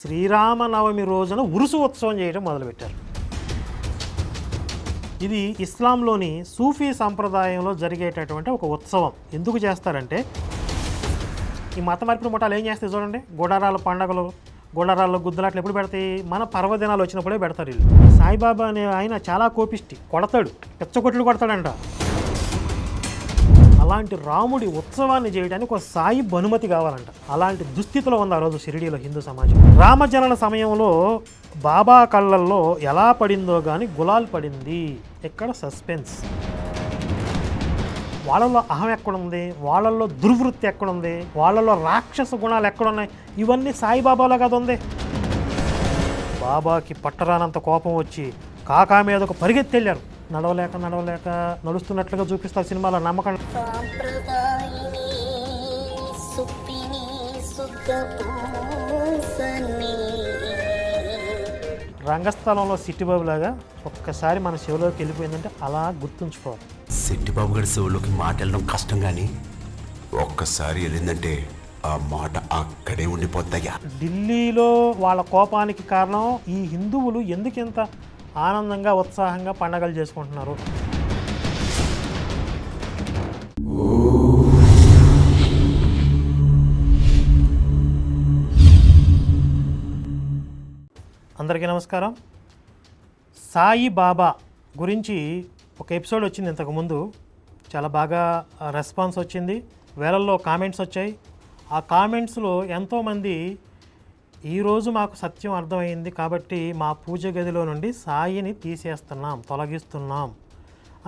శ్రీరామనవమి రోజున ఉరుసు ఉత్సవం చేయడం మొదలుపెట్టారు. ఇది ఇస్లాంలోని సూఫీ సంప్రదాయంలో జరిగేటటువంటి ఒక ఉత్సవం. ఎందుకు చేస్తారంటే, ఈ మత మార్పిడి ముఠాలు ఏం చేస్తాయి చూడండి, గుడారాల పండగలు, గుడారాల్లో గుద్దులాట్లు ఎప్పుడు పెడతాయి? మన పర్వదినాలు వచ్చినప్పుడే పెడతారు వీళ్ళు. సాయిబాబా అనే ఆయన చాలా కోపిష్టి, కొడతాడు, పిచ్చకొట్లు కొడతాడంట. అలాంటి రాముడి ఉత్సవాన్ని చేయడానికి ఒక సాయి బనుమతి కావాలంట. అలాంటి దుస్థితిలో ఉంది ఆ రోజు షిరిడీలో హిందూ సమాజం. రామజనన సమయంలో బాబా కళ్ళల్లో ఎలా పడిందో కానీ గులాల్ పడింది. ఎక్కడ సస్పెన్స్. వాళ్ళల్లో అహం ఎక్కడుంది, వాళ్ళల్లో దుర్వృత్తి ఎక్కడుంది, వాళ్ళల్లో రాక్షస గుణాలు ఎక్కడున్నాయి, ఇవన్నీ సాయిబాబాలో కదా ఉంది. బాబాకి పట్టరానంత కోపం వచ్చి కాకా మీదకు పరిగెత్తెళ్ళారు. నడవలేక నడుస్తున్నట్లుగా చూపిస్తారు సినిమాలో. నమ్మకం. రంగస్థలంలో సిట్టిబాబు లాగా ఒక్కసారి మన చెవిలోకి వెళ్ళిపోయిందంటే అలా గుర్తుంచుకోవాలి. సిట్టిబాబు గారి చెవిలోకి మాట వెళ్ళడం కష్టం, కానీ ఒక్కసారి వెళ్ళిందంటే ఆ మాట అక్కడే ఉండిపోతాయా. ఢిల్లీలో వాళ్ళ కోపానికి కారణం ఈ హిందువులు ఎందుకింత ఆనందంగా ఉత్సాహంగా పండగలు చేసుకుంటున్నారు. అందరికీ నమస్కారం. సాయి బాబా గురించి ఒక ఎపిసోడ్ వచ్చింది ఇంతకుముందు. చాలా బాగా రెస్పాన్స్ వచ్చింది, వేలల్లో కామెంట్స్ వచ్చాయి. ఆ కామెంట్స్లో ఎంతోమంది ఈరోజు మాకు సత్యం అర్థమైంది కాబట్టి మా పూజ గదిలో నుండి సాయిని తీసేస్తున్నాం, తొలగిస్తున్నాం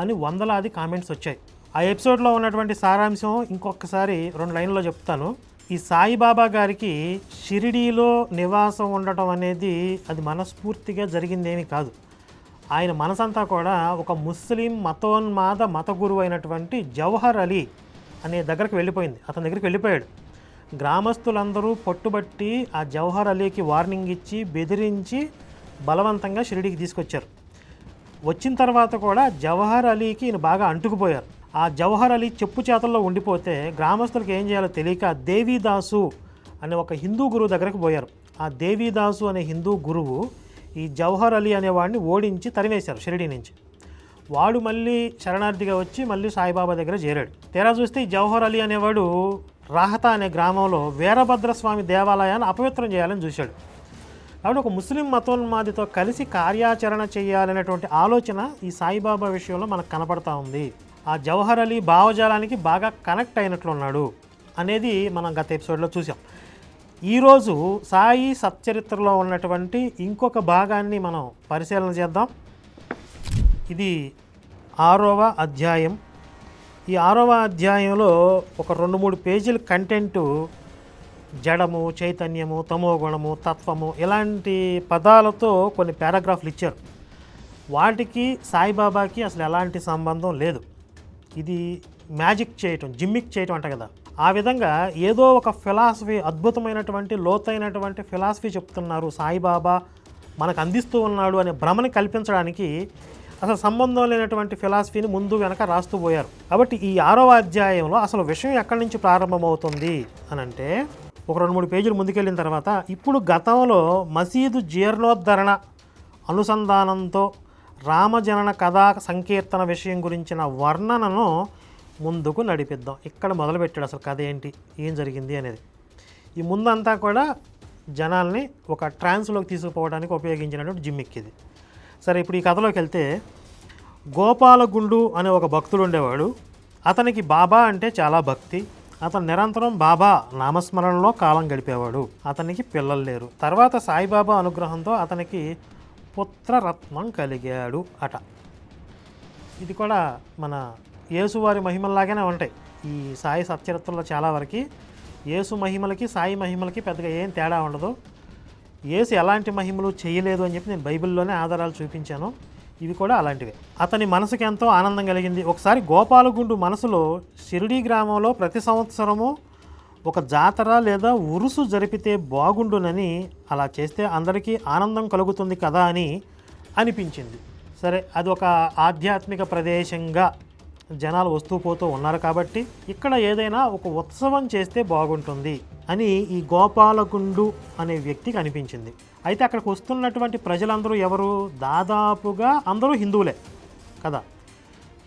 అని వందలాది కామెంట్స్ వచ్చాయి. ఆ ఎపిసోడ్లో ఉన్నటువంటి సారాంశం ఇంకొకసారి 2 లైన్లో చెప్తాను. ఈ సాయిబాబా గారికి షిరిడీలో నివాసం ఉండటం అనేది అది మనస్ఫూర్తిగా జరిగిందేమీ కాదు. ఆయన మనసంతా కూడా ఒక ముస్లిం మతోన్మాద మత గురువు అయినటువంటి జవహర్ అలీ అనే దగ్గరికి వెళ్ళిపోయింది. అతని దగ్గరికి వెళ్ళిపోయాడు. గ్రామస్తులందరూ పట్టుబట్టి ఆ జవహర్ అలీకి వార్నింగ్ ఇచ్చి బెదిరించి బలవంతంగా షిరిడీకి తీసుకొచ్చారు. వచ్చిన తర్వాత కూడా జవహర్ అలీకి ఈయన బాగా అంటుకుపోయారు. ఆ జవహర్ అలీ చెప్పు చేతల్లో ఉండిపోతే గ్రామస్తులకు ఏం చేయాలో తెలియక దేవీదాసు అనే ఒక హిందూ గురువు దగ్గరకు పోయారు. ఆ దేవీదాసు అనే హిందూ గురువు ఈ జవహర్ అలీ అనేవాడిని ఓడించి తరివేశారు షిరిడీ నుంచి. వాడు మళ్ళీ శరణార్థిగా వచ్చి మళ్ళీ సాయిబాబా దగ్గర చేరాడు. తీరా చూస్తే ఈ జవహర్ అలీ అనేవాడు రాహతా అనే గ్రామంలో వీరభద్రస్వామి దేవాలయాన్ని అపవిత్రం చేయాలని చూశాడు. కాబట్టి ఒక ముస్లిం మతోన్మాదితో కలిసి కార్యాచరణ చేయాలనేటువంటి ఆలోచన ఈ సాయిబాబా విషయంలో మనకు కనపడతా ఉంది. ఆ జవహర్ అలీ భావజాలానికి బాగా కనెక్ట్ అయినట్లున్నాడు అనేది మనం గత ఎపిసోడ్లో చూసాం. ఈరోజు సాయి సచ్చరిత్రలో ఉన్నటువంటి ఇంకొక భాగాన్ని మనం పరిశీలన చేద్దాం. ఇది 6వ అధ్యాయం. ఈ 6వ అధ్యాయంలో ఒక 2-3 పేజీల కంటెంటు జడము, చైతన్యము, తమో గుణము, తత్వము ఇలాంటి పదాలతో కొన్ని పారాగ్రాఫ్లు ఇచ్చారు. వాటికి సాయిబాబాకి అసలు ఎలాంటి సంబంధం లేదు. ఇది మ్యాజిక్ చేయటం, జిమ్మిక్ చేయటం అంట కదా. ఆ విధంగా ఏదో ఒక ఫిలాసఫీ, అద్భుతమైనటువంటి లోతైనటువంటి ఫిలాసఫీ చెప్తున్నారు సాయిబాబా మనకు అందిస్తూ ఉన్నాడు అనే భ్రమని కల్పించడానికి అసలు సంబంధం లేనటువంటి ఫిలాసఫీని ముందు వెనక రాస్తూ పోయారు. కాబట్టి ఈ 6వ అధ్యాయంలో అసలు విషయం ఎక్కడి నుంచి ప్రారంభమవుతుంది అని అంటే, ఒక 2-3 పేజీలు ముందుకెళ్ళిన తర్వాత ఇప్పుడు గతంలో మసీదు జీర్ణోద్ధరణ అనుసంధానంతో రామజనన కథా సంకీర్తన విషయం గురించిన వర్ణనను ముందుకు నడిపిద్దాం. ఇక్కడ మొదలుపెట్టాడు అసలు కథ ఏంటి, ఏం జరిగింది అనేది. ఈ ముందంతా కూడా జనాల్ని ఒక ట్రాన్స్లోకి తీసుకుపోవడానికి ఉపయోగించినటువంటి జిమ్మిక్ ఇది. సరే, ఇప్పుడు ఈ కథలోకి వెళ్తే, గోపాలగుండు అనే ఒక భక్తుడు ఉండేవాడు. అతనికి బాబా అంటే చాలా భక్తి. అతను నిరంతరం బాబా నామస్మరణలో కాలం గడిపేవాడు. అతనికి పిల్లలు లేరు. తర్వాత సాయిబాబా అనుగ్రహంతో అతనికి పుత్రరత్నం కలిగాడు అట. ఇది కూడా మన యేసువారి మహిమల్లాగానే ఉంటాయి. ఈ సాయి సచ్చరిత్రలో చాలా వరకు యేసు మహిమలకి సాయి మహిమలకి పెద్దగా ఏం తేడా ఉండదు. యేసు ఎలాంటి మహిమలు చేయలేదు అని చెప్పి నేను బైబిల్లోనే ఆధారాలు చూపించాను. ఇవి కూడా అలాంటివే. అతని మనసుకి ఎంతో ఆనందం కలిగింది. ఒకసారి గోపాలగుండు మనసులో షిరిడీ గ్రామంలో ప్రతి సంవత్సరము ఒక జాతర లేదా ఉరుసు జరిపితే బాగుండునని, అలా చేస్తే అందరికీ ఆనందం కలుగుతుంది కదా అని అనిపించింది. సరే, అది ఒక ఆధ్యాత్మిక ప్రదేశంగా జనాలు వస్తూ పోతూ ఉన్నారు కాబట్టి ఇక్కడ ఏదైనా ఒక ఉత్సవం చేస్తే బాగుంటుంది అని ఈ గోపాలగుండు అనే వ్యక్తికి అనిపించింది. అయితే అక్కడికి వస్తున్నటువంటి ప్రజలందరూ ఎవరు? దాదాపుగా అందరూ హిందువులే కదా,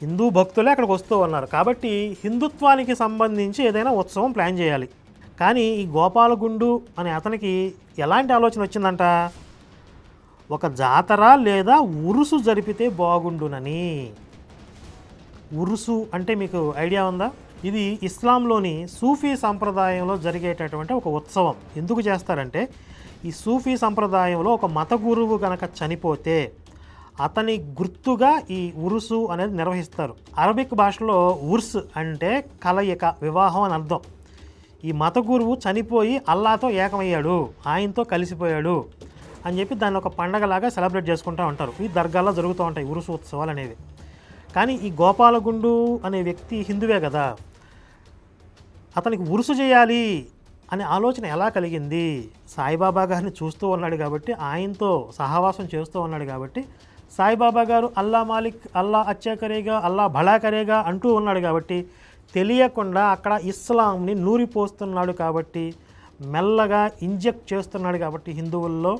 హిందూ భక్తులే అక్కడికి వస్తూ ఉన్నారు కాబట్టి హిందుత్వానికి సంబంధించి ఏదైనా ఉత్సవం ప్లాన్ చేయాలి. కానీ ఈ గోపాలగుండు అనే అతనికి ఎలాంటి ఆలోచన వచ్చిందంట? ఒక జాతర లేదా ఉరుసు జరిపితే బాగుండునని. ఉరుసు అంటే మీకు ఐడియా ఉందా? ఇది ఇస్లాంలోని సూఫీ సంప్రదాయంలో జరిగేటటువంటి ఒక ఉత్సవం. ఎందుకు చేస్తారంటే ఈ సూఫీ సంప్రదాయంలో ఒక మత గురువు కనుక చనిపోతే అతని గుర్తుగా ఈ ఉరుసు అనేది నిర్వహిస్తారు. అరబిక్ భాషలో ఉర్స్ అంటే కలయిక, వివాహం అని అర్థం. ఈ మత గురువు చనిపోయి అల్లాతో ఏకమయ్యాడు, ఆయనతో కలిసిపోయాడు అని చెప్పి దాన్ని ఒక పండగలాగా సెలబ్రేట్ చేసుకుంటూ ఉంటారు. ఈ దర్గాల్లో జరుగుతూ ఉంటాయి ఉరుసు ఉత్సవాలు అనేవి. కానీ ఈ గోపాలగుండు అనే వ్యక్తి హిందువే కదా, అతనికి ఉరుసు చేయాలి అనే ఆలోచన ఎలా కలిగింది? సాయిబాబా గారిని చూస్తూ ఉన్నాడు కాబట్టి, ఆయనతో సహవాసం చేస్తూ ఉన్నాడు కాబట్టి, సాయిబాబా గారు అల్లా మాలిక్, అల్లా అచ్చా కరేగా, అల్లా భళా కరేగా అంటూ ఉన్నాడు కాబట్టి తెలియకుండా అక్కడ ఇస్లాంని నూరిపోస్తున్నాడు కాబట్టి, మెల్లగా ఇంజెక్ట్ చేస్తున్నాడు కాబట్టి హిందువుల్లో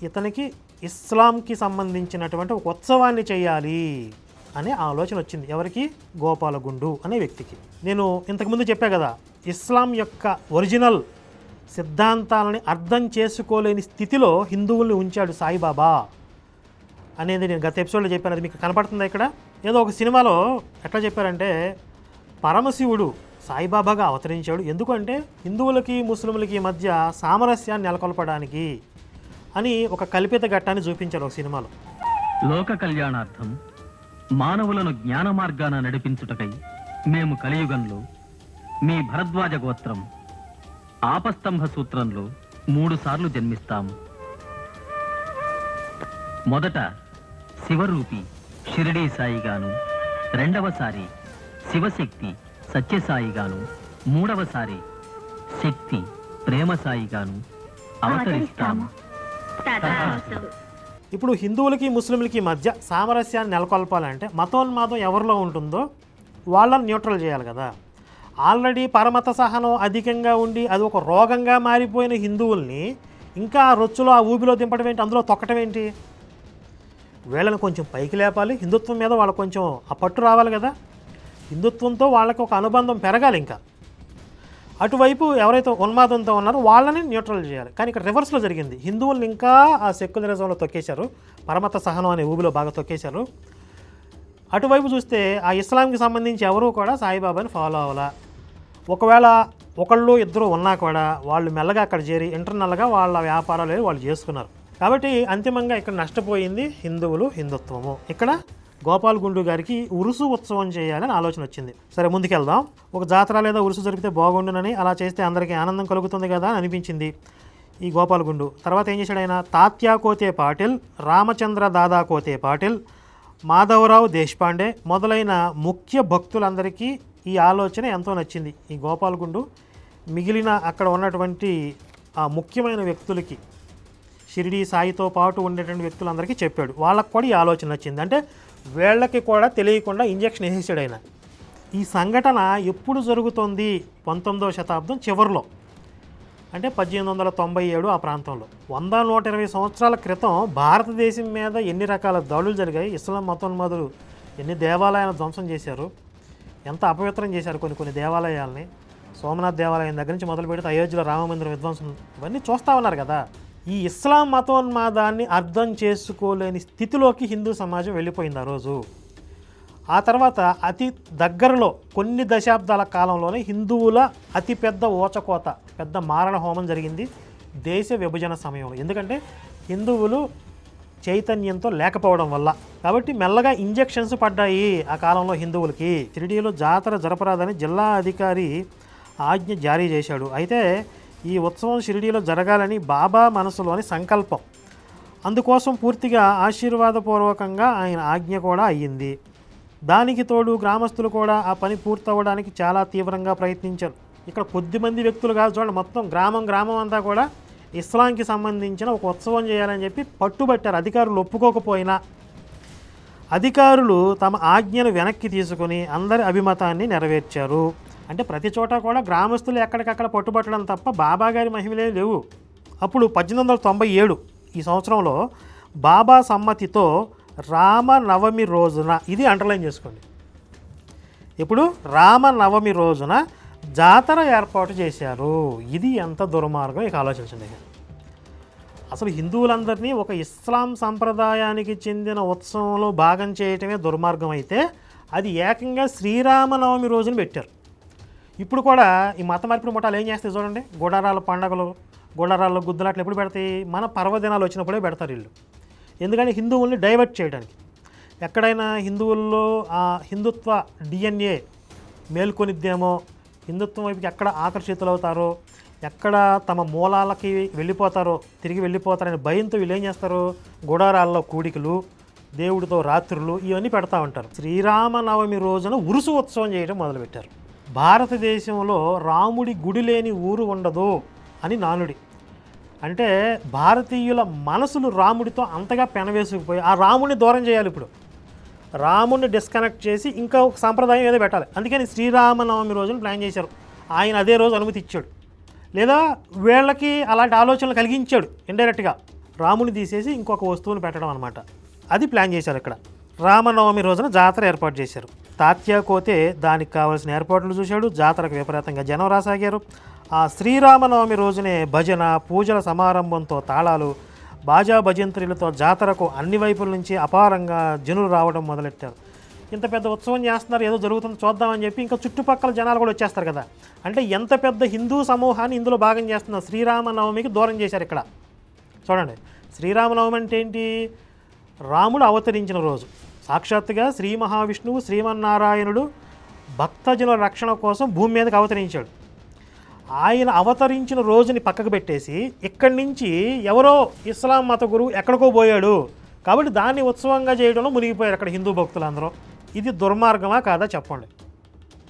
ఇతనికి ఇస్లాంకి సంబంధించినటువంటి ఒక ఉత్సవాన్ని చేయాలి అనే ఆలోచన వచ్చింది. ఎవరికి? గోపాలగుండు అనే వ్యక్తికి. నేను ఇంతకుముందు చెప్పా కదా, ఇస్లాం యొక్క ఒరిజినల్ సిద్ధాంతాలని అర్థం చేసుకోలేని స్థితిలో హిందువుల్ని ఉంచాడు సాయిబాబా అనేది నేను గత ఎపిసోడ్లో చెప్పాను. అది మీకు కనపడుతుందా ఇక్కడ? ఏదో ఒక సినిమాలో ఎట్లా చెప్పారంటే పరమశివుడు సాయిబాబాగా అవతరించాడు. ఎందుకంటే హిందువులకి ముస్లింలకి మధ్య సామరస్యాన్ని నెలకొల్పడానికి అని ఒక కల్పిత ఘట్టాన్ని చూపించారు ఒక సినిమాలో. లోక కళ్యాణార్థం మానవులను జ్ఞాన మార్గాన నడిపించుటకై మేము కలియుగంలో మీ భరద్వాజ గోత్రం ఆపస్తంభ సూత్రంలో 3 సార్లు జన్మిస్తాము. మొదట శివరూపి షిరిడీ సాయిగాను, రెండవసారి శివశక్తి సత్యసాయిగాను, మూడవసారి శక్తి ప్రేమ సాయిగాను అవతరిస్తాము. ఇప్పుడు హిందువులకి ముస్లింలకి మధ్య సామరస్యాన్ని నెలకొల్పాలంటే మతోన్మాదం ఎవరిలో ఉంటుందో వాళ్ళని న్యూట్రల్ చేయాలి కదా. ఆల్రెడీ పరమత సహనం అధికంగా ఉండి అది ఒక రోగంగా మారిపోయిన హిందువుల్ని ఇంకా రొచ్చులో ఆ ఊబిలో దింపడం ఏంటి, అందులో తొక్కటం ఏంటి? వీళ్ళని కొంచెం పైకి లేపాలి, హిందుత్వం మీద వాళ్ళకు కొంచెం ఆ పట్టు రావాలి కదా, హిందుత్వంతో వాళ్ళకి ఒక అనుబంధం పెరగాలి. ఇంకా అటువైపు ఎవరైతే ఉన్మాదంతో ఉన్నారో వాళ్ళని న్యూట్రల్ చేయాలి. కానీ ఇక్కడ రివర్స్లో జరిగింది. హిందువుల్ని ఇంకా ఆ సెక్యులరిజంలో తొక్కేశారు, పరమత సహనం అనే ఊబిలో బాగా తొక్కేశారు. అటువైపు చూస్తే ఆ ఇస్లాంకి సంబంధించి ఎవరూ కూడా సాయిబాబాని ఫాలో అవ్వాలా. ఒకవేళ ఒకళ్ళు ఇద్దరు ఉన్నా కూడా వాళ్ళు మెల్లగా అక్కడ చేరి ఇంటర్నల్గా వాళ్ళ వ్యాపారాలు వాళ్ళు చేసుకున్నారు. కాబట్టి అంతిమంగా ఇక్కడ నష్టపోయింది హిందువులు, హిందుత్వము. ఇక్కడ గోపాలగుండు గారికి ఉరుసు ఉత్సవం చేయాలని ఆలోచన వచ్చింది. సరే ముందుకెళ్దాం. ఒక జాతర లేదా ఉరుసు జరిపితే బాగుండునని, అలా చేస్తే అందరికీ ఆనందం కలుగుతుంది కదా అని అనిపించింది ఈ గోపాలగుండు. తర్వాత ఏం చేశాడు ఆయన? తాత్యా కోతే పాటిల్, రామచంద్ర దాదా కోతే పాటిల్, మాధవరావు దేశపాండే మొదలైన ముఖ్య భక్తులందరికీ ఈ ఆలోచన ఎంతో నచ్చింది. ఈ గోపాలగుండు మిగిలిన అక్కడ ఉన్నటువంటి ఆ ముఖ్యమైన వ్యక్తులకి, షిరిడీ సాయితో పాటు ఉండేటువంటి వ్యక్తులందరికీ చెప్పాడు. వాళ్ళకు కూడా ఈ ఆలోచన నచ్చింది. అంటే వీళ్ళకి కూడా తెలియకుండా ఇంజెక్షన్ వేసేసాడు ఆయన. ఈ సంఘటన ఎప్పుడు జరుగుతుంది? 19వ శతాబ్దం చివరిలో, అంటే 1897 ఆ ప్రాంతంలో. 100-120 సంవత్సరాల క్రితం భారతదేశం మీద ఎన్ని రకాల దాడులు జరిగాయి. ఇస్లాం మతోన్మాదులు ఎన్ని దేవాలయాలను ధ్వంసం చేశారు, ఎంత అపవిత్రం చేశారు కొన్ని దేవాలయాల్ని. సోమనాథ్ దేవాలయం దగ్గర నుంచి మొదలు పెడితే అయోధ్యలో రామమందిరం విధ్వంసం, ఇవన్నీ చూస్తూ ఉన్నారు కదా. ఈ ఇస్లాం మతోన్మాదాన్ని అర్థం చేసుకోలేని స్థితిలోకి హిందూ సమాజం వెళ్ళిపోయింది ఆ రోజు. ఆ తర్వాత అతి దగ్గరలో కొన్ని దశాబ్దాల కాలంలోనే హిందువుల అతిపెద్ద ఓచకోత, పెద్ద మారణ హోమం జరిగింది దేశ విభజన సమయంలో. ఎందుకంటే హిందువులు చైతన్యంతో లేకపోవడం వల్ల. కాబట్టి మెల్లగా ఇంజెక్షన్స్ పడ్డాయి ఆ కాలంలో హిందువులకి. షిరిడీలో జాతర జరపరాదని జిల్లా అధికారి ఆజ్ఞ జారీ చేశాడు. అయితే ఈ ఉత్సవం షిరిడీలో జరగాలని బాబా మనసులోని సంకల్పం. అందుకోసం పూర్తిగా ఆశీర్వాదపూర్వకంగా ఆయన ఆజ్ఞ కూడా అయ్యింది. దానికి తోడు గ్రామస్తులు కూడా ఆ పని పూర్తవడానికి చాలా తీవ్రంగా ప్రయత్నించారు. ఇక్కడ కొద్దిమంది వ్యక్తులు కాదు చూడండి, మొత్తం గ్రామం అంతా కూడా ఇస్లాంకి సంబంధించిన ఒక ఉత్సవం చేయాలని చెప్పి పట్టుబట్టారు. అధికారులు ఒప్పుకోకపోయినా అధికారులు తమ ఆజ్ఞను వెనక్కి తీసుకుని అందరి అభిమతాన్ని నెరవేర్చారు. అంటే ప్రతి చోట కూడా గ్రామస్తులు ఎక్కడికక్కడ పట్టుబట్టడం తప్ప బాబా గారి మహిమలే లేవు. అప్పుడు 1897 ఈ సంవత్సరంలో బాబా సమ్మతితో రామనవమి రోజున, ఇది అండర్లైన్ చేసుకోండి, ఇప్పుడు రామనవమి రోజున జాతర ఏర్పాటు చేశారు. ఇది ఎంత దుర్మార్గం, ఇక ఆలోచించండి. అసలు హిందువులందరినీ ఒక ఇస్లాం సంప్రదాయానికి చెందిన ఉత్సవంలో భాగం చేయటమే దుర్మార్గం అయితే, అది ఏకంగా శ్రీరామనవమి రోజున పెట్టారు. ఇప్పుడు కూడా ఈ మత మార్పిడి ముఠాలు ఏం చేస్తాయి చూడండి, గుడారాల పండగలు, గుడారాల్లో గుద్దులాట్లు ఎప్పుడు పెడతాయి, మన పర్వదినాలు వచ్చినప్పుడే పెడతారు వీళ్ళు. ఎందుకంటే హిందువుల్ని డైవర్ట్ చేయడానికి. ఎక్కడైనా హిందువుల్లో ఆ హిందుత్వ డిఎన్ఏ మేల్కొనిద్దేమో, హిందుత్వం వైపుకి ఎక్కడ ఆకర్షితులవుతారో, ఎక్కడ తమ మూలాలకి వెళ్ళిపోతారో, తిరిగి వెళ్ళిపోతారనే భయంతో వీళ్ళు ఏం చేస్తారు, గుడారాల్లో కూడికలు, దేవుడితో రాత్రులు ఇవన్నీ పెడతా ఉంటారు. శ్రీరామనవమి రోజున ఉరుసు ఉత్సవం చేయడం మొదలుపెట్టారు. భారతదేశంలో రాముడి గుడి లేని ఊరు ఉండదు అని నానుడి. అంటే భారతీయుల మనసులు రాముడితో అంతగా పెనవేసుకుపోయి ఆ రాముడిని దూరం చేయాలి. ఇప్పుడు రాముడిని డిస్కనెక్ట్ చేసి ఇంకా ఒక సాంప్రదాయం ఏదో పెట్టాలి. అందుకని శ్రీరామనవమి రోజున ప్లాన్ చేశారు. ఆయన అదే రోజు అనుమతి ఇచ్చాడు, లేదా వీళ్ళకి అలాంటి ఆలోచనలు కలిగించాడు ఇండైరెక్ట్గా. రాముని తీసేసి ఇంకొక వస్తువుని పెట్టడం అనమాట. అది ప్లాన్ చేశారు. ఇక్కడ రామనవమి రోజున జాతర ఏర్పాటు చేశారు. తాత్యాకోతే దానికి కావాల్సిన ఏర్పాట్లు చూశాడు. జాతరకు విపరీతంగా జనం రాసాగారు. ఆ శ్రీరామనవమి రోజునే భజన, పూజల సమారంభంతో తాళాలు, బాజా భజంత్రులతో జాతరకు అన్ని వైపుల నుంచి అపారంగా జనులు రావడం మొదలెట్టారు. ఇంత పెద్ద ఉత్సవం చేస్తున్నారు, ఏదో జరుగుతుంది చూద్దామని చెప్పి ఇంకా చుట్టుపక్కల జనాలు కూడా వచ్చేస్తారు కదా. అంటే ఎంత పెద్ద హిందూ సమూహాన్ని ఇందులో భాగం చేస్తున్నారు. శ్రీరామనవమికి దూరం చేశారు ఇక్కడ. చూడండి, శ్రీరామనవమి అంటే ఏంటి, రాముడు అవతరించిన రోజు. సాక్షాత్తుగా శ్రీ మహావిష్ణువు శ్రీమన్నారాయణుడు భక్తజనుల రక్షణ కోసం భూమి మీదకి అవతరించాడు. ఆయన అవతరించిన రోజుని పక్కకు పెట్టేసి ఇక్కడి నుంచి ఎవరో ఇస్లాం మత గురువు ఎక్కడికో పోయాడు కాబట్టి దాన్ని ఉత్సవంగా చేయడంలో మునిగిపోయారు అక్కడ హిందూ భక్తులందరూ. ఇది దుర్మార్గమా కాదా చెప్పండి.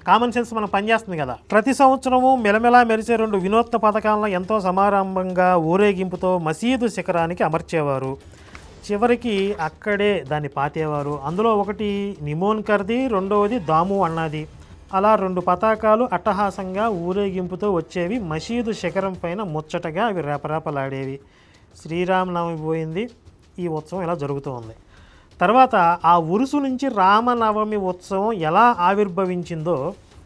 కామన్ సెన్స్ మనం పనిచేస్తుంది కదా. ప్రతి సంవత్సరము మెలమెలా మెరిసే 2 వినూత్న పథకాలను ఎంతో సమారంభంగా ఊరేగింపుతో మసీదు శిఖరానికి అమర్చేవారు. చివరికి అక్కడే దాన్ని పాతేవారు. అందులో ఒకటి నిమోన్కర్ది, రెండవది దాము అన్నది. అలా 2 పతాకాలు అట్టహాసంగా ఊరేగింపుతో వచ్చేవి. మసీదు శిఖరం పైన ముచ్చటగా అవి రేపరేపలాడేవి. శ్రీరామనవమి పోయింది, ఈ ఉత్సవం ఇలా జరుగుతూ ఉంది. తర్వాత ఆ ఉరుసు నుంచి రామనవమి ఉత్సవం ఎలా ఆవిర్భవించిందో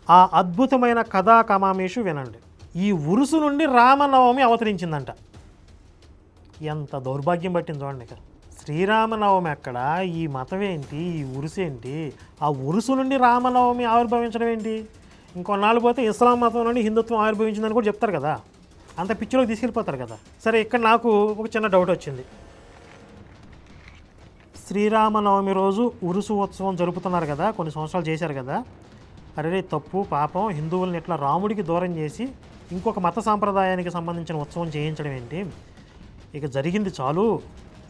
ఆ అద్భుతమైన కథా కమామేషు వినండి. ఈ ఉరుసు నుండి రామనవమి అవతరించిందంట. ఎంత దౌర్భాగ్యం పట్టింది చూడండి. ఇక్కడ శ్రీరామనవమి ఎక్కడ, ఈ మతం ఏంటి, ఈ ఉరుసు ఏంటి, ఆ ఉరుసు నుండి రామనవమి ఆవిర్భవించడం ఏంటి. ఇంకొన్నాళ్ళు పోతే ఇస్లాం మతం నుండి హిందుత్వం ఆవిర్భవించిందని కూడా చెప్తారు కదా. అంత పిచ్చిలోకి తీసుకెళ్ళిపోతారు కదా. సరే, ఇక్కడ నాకు ఒక చిన్న డౌట్ వచ్చింది. శ్రీరామనవమి రోజు ఉరుసు ఉత్సవం జరుపుతున్నారు కదా, కొన్ని సంవత్సరాలు చేశారు కదా. అరే తప్పు పాపం, హిందువుల్ని ఇట్లా రాముడికి దూరం చేసి ఇంకొక మత సాంప్రదాయానికి సంబంధించిన ఉత్సవం చేయించడం ఏంటి. ఇక జరిగింది చాలు,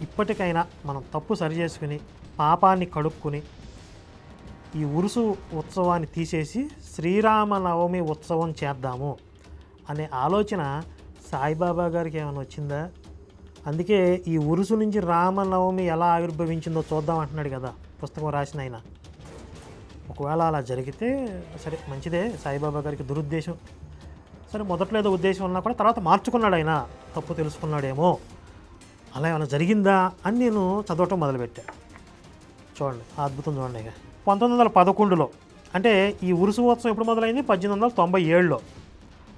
ఇప్పటికైనా మనం తప్పు సరి చేసుకుని పాపాన్ని కడుక్కుని ఈ ఉరుసు ఉత్సవాన్ని తీసేసి శ్రీరామనవమి ఉత్సవం చేద్దాము అనే ఆలోచన సాయిబాబా గారికి ఏమైనా వచ్చిందా. అందుకే ఈ ఉరుసు నుంచి రామనవమి ఎలా ఆవిర్భవించిందో చూద్దాం అంటున్నాడు కదా పుస్తకం రాసిన ఆయన. ఒకవేళ అలా జరిగితే సరే మంచిదే, సాయిబాబా గారికి దురుద్దేశం. సరే, మొదట్లో ఏదో ఉద్దేశం ఉన్నా కూడా తర్వాత మార్చుకున్నాడు ఆయన, తప్పు తెలుసుకున్నాడేమో. అలా ఏమైనా జరిగిందా అని నేను చదవటం మొదలుపెట్టాను. చూడండి, ఆ అద్భుతం చూడండి. ఇక 1911లో, అంటే ఈ ఉరుసు ఉత్సవం ఎప్పుడు మొదలైంది, 1897లో.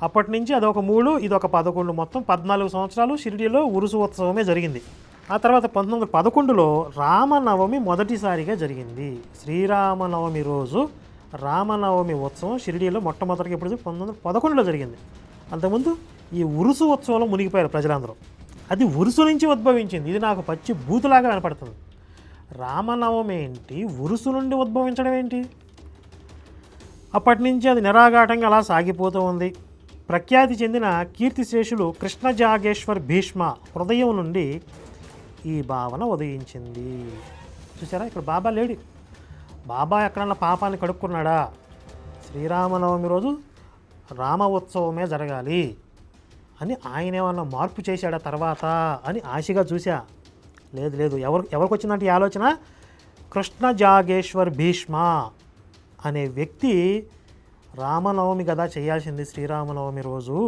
అప్పటి నుంచి అదొక 3, ఇదొక 11, మొత్తం 14 సంవత్సరాలు షిరిడీలో ఉరుసు ఉత్సవమే జరిగింది. ఆ తర్వాత 1911లో రామనవమి మొదటిసారిగా జరిగింది. శ్రీరామనవమి రోజు రామనవమి ఉత్సవం షిరిడీలో మొట్టమొదటిగా ఎప్పుడు 1911లో జరిగింది. అంతకుముందు ఈ ఉరుసు ఉత్సవంలో మునిగిపోయారు ప్రజలందరూ. అది ఉరుసు నుంచి ఉద్భవించింది. ఇది నాకు పచ్చి బూతులాగా కనపడుతుంది. రామనవమి ఏంటి, ఉరుసు నుండి ఉద్భవించడం ఏంటి. అప్పటి నుంచి అది నిరాఘాటంగా అలా సాగిపోతూ ఉంది. ప్రఖ్యాతి చెందిన కీర్తిశేషులు కృష్ణజాగేశ్వర్ భీష్మ హృదయం నుండి ఈ భావన ఉదయించింది. చూసారా, ఇక్కడ బాబా లేడి. బాబా ఎక్కడన్నా పాపాన్ని కడుక్కున్నాడా. శ్రీరామనవమి రోజు రామ ఉత్సవమే జరగాలి అని ఆయన ఏమన్నా మార్పు చేశాడా తర్వాత అని ఆశగా చూసా. లేదు, ఎవరికి వచ్చిందంటే ఈ ఆలోచన, కృష్ణ జాగేశ్వర్ భీష్మ అనే వ్యక్తి రామనవమి కదా చేయాల్సింది శ్రీరామనవమి రోజు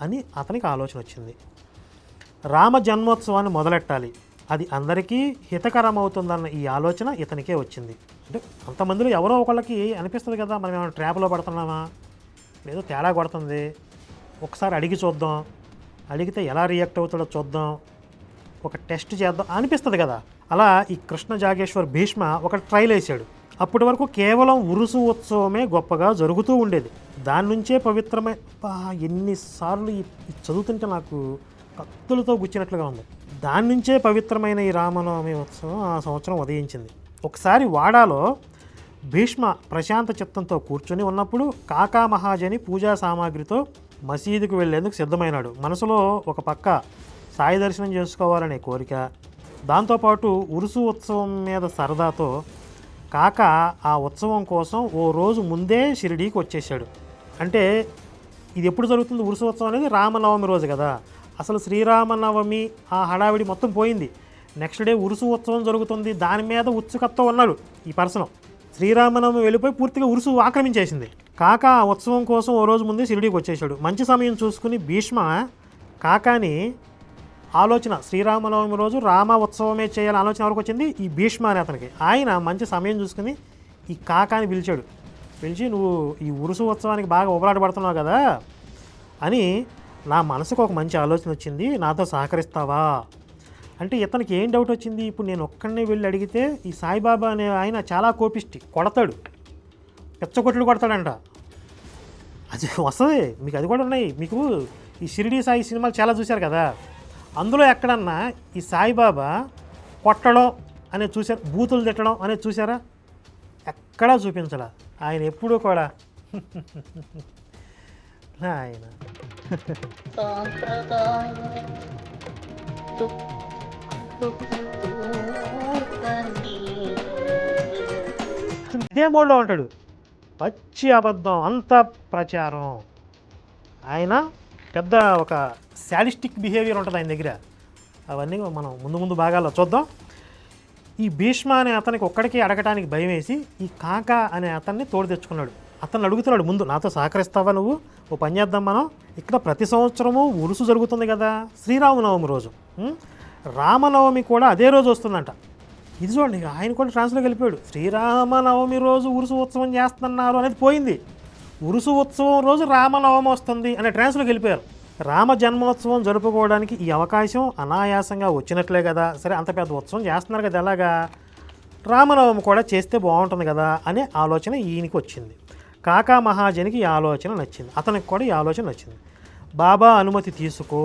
అని అతనికి ఆలోచన వచ్చింది. రామ జన్మోత్సవాన్ని మొదలెట్టాలి, అది అందరికీ హితకరమవుతుందన్న ఈ ఆలోచన ఇతనికే వచ్చింది. అంటే అంతమందిలో ఎవరో ఒకళ్ళకి అనిపిస్తుంది కదా, మనం ఏమైనా ట్రాప్లో పడుతున్నామా, ఏదో తేడా కొడుతుంది, ఒకసారి అడిగి చూద్దాం, అడిగితే ఎలా రియాక్ట్ అవుతాడో చూద్దాం, ఒక టెస్ట్ చేద్దాం అనిపిస్తుంది కదా. అలా ఈ కృష్ణ జాగేశ్వర్ భీష్మ ఒక ట్రైల్ వేసాడు. అప్పటి వరకు కేవలం ఉరుసు ఉత్సవమే గొప్పగా జరుగుతూ ఉండేది. దాని నుంచే పవిత్రమే. ఎన్నిసార్లు ఈ చదువుతుంటే నాకు కత్తులతో గుచ్చినట్లుగా ఉంది. దాని నుంచే పవిత్రమైన ఈ రామనవమి ఉత్సవం ఆ సంవత్సరం ఉదయించింది. ఒకసారి వాడాలో భీష్మ ప్రశాంత చిత్తంతో కూర్చొని ఉన్నప్పుడు కాకా మహాజని పూజా సామాగ్రితో మసీదుకు వెళ్లేందుకు సిద్ధమైనాడు. మనసులో ఒక పక్క సాయి దర్శనం చేసుకోవాలనే కోరిక, దాంతోపాటు ఉరుసు ఉత్సవం మీద సరదాతో కాక ఆ ఉత్సవం కోసం ఓ రోజు ముందే షిరిడీకి వచ్చేసాడు. అంటే ఇది ఎప్పుడు జరుగుతుంది, ఉరుసు ఉత్సవం అనేది రామనవమి రోజు కదా. అసలు శ్రీరామనవమి ఆ హడావిడి మొత్తం పోయింది. నెక్స్ట్ డే ఉరుసు ఉత్సవం జరుగుతుంది, దాని మీద ఉత్సుకతతో ఉన్నాడు ఈ పర్సన్. శ్రీరామనవమి వెళ్ళిపోయి పూర్తిగా ఉరుసు ఆక్రమించేసింది. కాక ఆ ఉత్సవం కోసం ఓ రోజు ముందే షిరిడీకి వచ్చేసాడు. మంచి సమయం చూసుకుని భీష్మ కాకాని ఆలోచన శ్రీరామనవమి రోజు రామ ఉత్సవమే చేయాలని ఆలోచన ఎవరికి వచ్చింది, ఈ భీష్మ అనే అతనికి. ఆయన మంచి సమయం చూసుకుని ఈ కాకాని పిలిచాడు. పిలిచి, నువ్వు ఈ ఉరుసు ఉత్సవానికి బాగా ఉబలాట పడుతున్నావు కదా అని నా మనసుకు ఒక మంచి ఆలోచన వచ్చింది, నాతో సహకరిస్తావా అంటే. ఇతనికి ఏం డౌట్ వచ్చింది, ఇప్పుడు నేను ఒక్కడనే వెళ్ళి అడిగితే ఈ సాయిబాబా అనే ఆయన చాలా కోపిష్టి, కొడతాడు, పెచ్చకొట్లు కొడతాడంట. అది వస్తుంది మీకు, అది కూడా ఉన్నాయి మీకు. ఈ షిరిడీ సాయి సినిమాలు చాలా చూశారు కదా, అందులో ఎక్కడన్నా ఈ సాయిబాబా కొట్టడం అనేది చూసారు, బూతులు తిట్టడం అనేది చూసారా? ఎక్కడా చూపించాల. ఆయన ఎప్పుడూ కూడా ఆయన ఇదే మోడ్లో ఉంటాడు. పచ్చి అబద్ధం, అంత ప్రచారం. ఆయన పెద్ద ఒక శాడిస్టిక్ బిహేవియర్ ఉంటుంది ఆయన దగ్గర. అవన్నీ మనం ముందు ముందు భాగాల్లో చూద్దాం. ఈ భీష్మ అనే అతనికి ఒక్కడికి అడగటానికి భయం వేసి ఈ కాక అనే అతన్ని తోడు తెచ్చుకున్నాడు. అతన్ని అడుగుతున్నాడు ముందు, నాతో సహకరిస్తావా నువ్వు, ఓ పని చేద్దాం మనం. ఇక్కడ ప్రతి సంవత్సరము ఉరుసు జరుగుతుంది కదా శ్రీరామనవమి రోజు, రామనవమి కూడా అదే రోజు వస్తుందంట. ఇది చూడండి, ఆయన కూడా ట్రాన్స్లోకి వెళ్ళిపోయాడు. శ్రీరామనవమి రోజు ఉరుసు ఉత్సవం చేస్తున్నారు అనేది పోయింది. ఉరుసు ఉత్సవం రోజు రామనవమి వస్తుంది అనే ట్రాన్స్లోకి వెళ్ళిపోయారు. రామ జన్మోత్సవం జరుపుకోవడానికి ఈ అవకాశం అనాయాసంగా వచ్చినట్లే కదా, సరే అంత పెద్ద ఉత్సవం చేస్తున్నారు కదా, ఎలాగా రామనవమి కూడా చేస్తే బాగుంటుంది కదా అనే ఆలోచన ఈయనకి వచ్చింది. కాకా మహాజనికి ఈ ఆలోచన నచ్చింది, అతనికి కూడా ఈ ఆలోచన నచ్చింది. బాబా అనుమతి తీసుకో,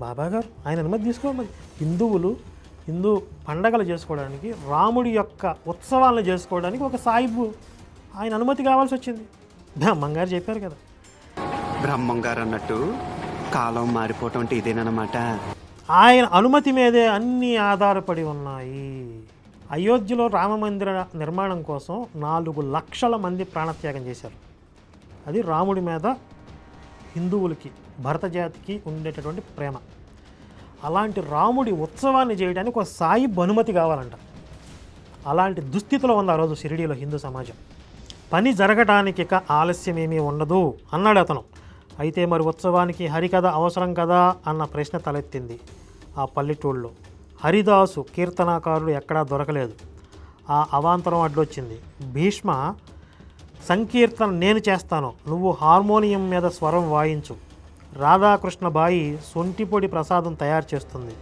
బాబా గారు ఆయన అనుమతి తీసుకో. మరి హిందూ పండగలు చేసుకోవడానికి, రాముడి యొక్క ఉత్సవాలను చేసుకోవడానికి ఒక సాయిబు ఆయన అనుమతి కావాల్సి వచ్చింది. బ్రహ్మంగారు చెప్పారు కదా, బ్రహ్మంగారు అన్నట్టు కాలం మారిపోవటం అంటే ఇదేనమాట. ఆయన అనుమతి మీదే అన్నీ ఆధారపడి ఉన్నాయి. అయోధ్యలో రామమందిర నిర్మాణం కోసం 4 లక్షల మంది ప్రాణత్యాగం చేశారు. అది రాముడి మీద హిందువులకి, భరత జాతికి ఉండేటటువంటి ప్రేమ. అలాంటి రాముడి ఉత్సవాన్ని చేయడానికి ఒక సాయిబ్ అనుమతి కావాలంట. అలాంటి దుస్థితిలో ఉంది ఆ రోజు షిరిడీలో హిందూ సమాజం. పని జరగడానికి ఇక ఆలస్యం ఏమీ ఉండదు అన్నాడు అతను. అయితే మరి ఉత్సవానికి హరికథ అవసరం కదా అన్న ప్రశ్న తలెత్తింది ఆ పల్లెటూళ్ళలో. హరిదాసు కీర్తనాకారుడు ఎక్కడా దొరకలేదు. ఆ అవాంతరం అడ్డొచ్చింది. భీష్మ సంకీర్తన నేను చేస్తాను, నువ్వు హార్మోనియం మీద స్వరం వాయించు, రాధాకృష్ణ బాయి సొంటిపొడి ప్రసాదం తయారు చేస్తుంది,